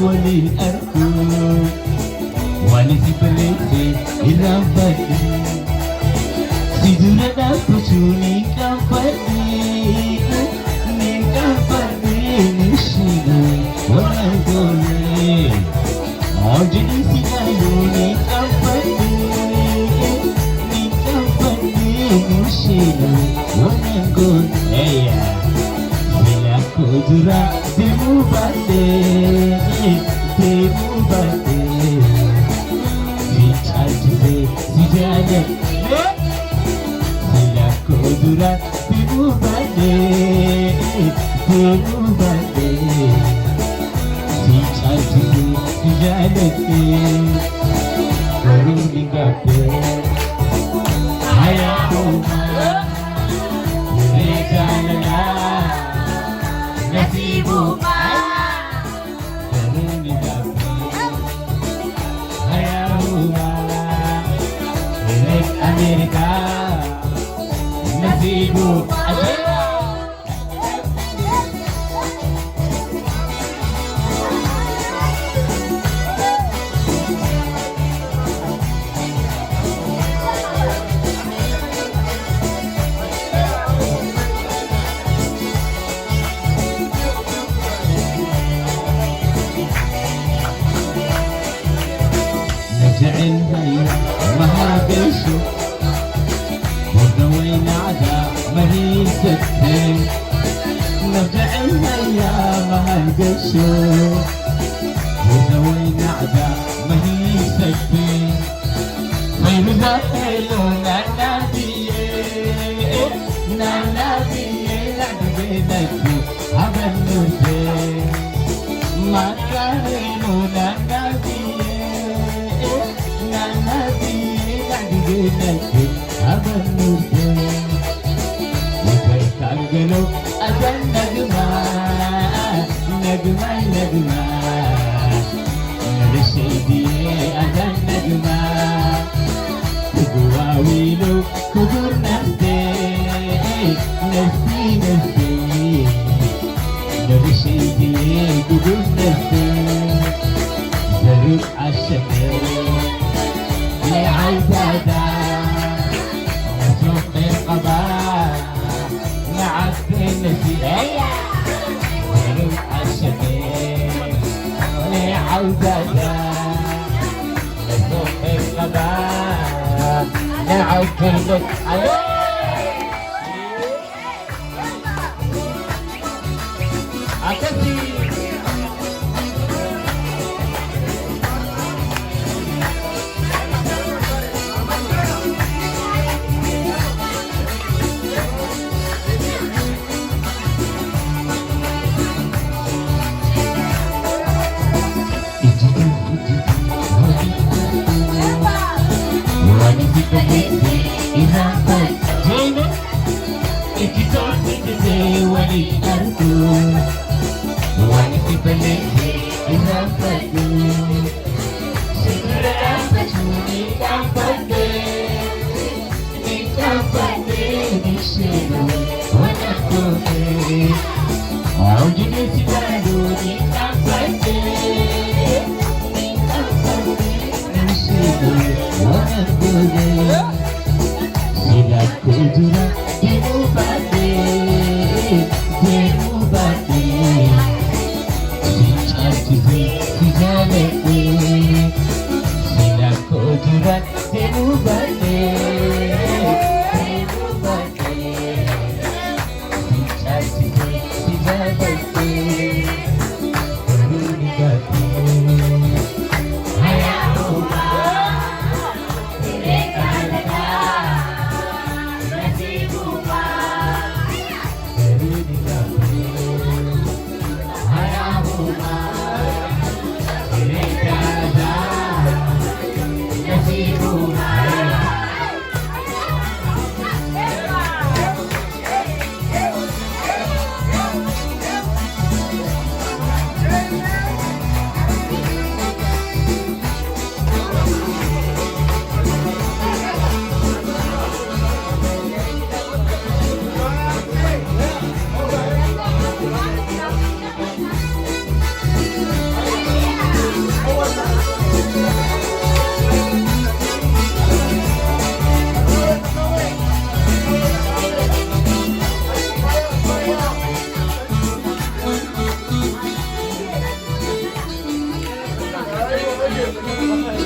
والأركون والذي بريتي الرفضي سيدنا دفتوني كفدي نكفدي نشيلو ونقولي عجلي سيدانوني كفدي نكفدي نشيلو ونقولي Kudura demu bande, Vichajde sijane, Sila kudura demu bande, Vichajde sijane, Karuni gape, Hayatuma, Rejalala. Nasibuka Karuni gapi Hayahuma Milik Amerika Nasibuka جعل هيا مهاجشو وروينا عدا مهي سكتين نجعل هيا مهاجشو وروينا عدا مهي سكتين خير زاقلو نانابيه لعبينكو عبا النوتين ما كانوا نانابيه لكن أبنوكي وترتنقلوا أجل نجمة نرشيدي أجل نجمة تقواويلو كبر نفسي نرشيدي كبر نفسي زروق عالشمال لعيدادا نسوق القضاء نعبي النسيئة ونروح الشمال لعيدادا نسوق القضاء نعبي النسيئة Ayo.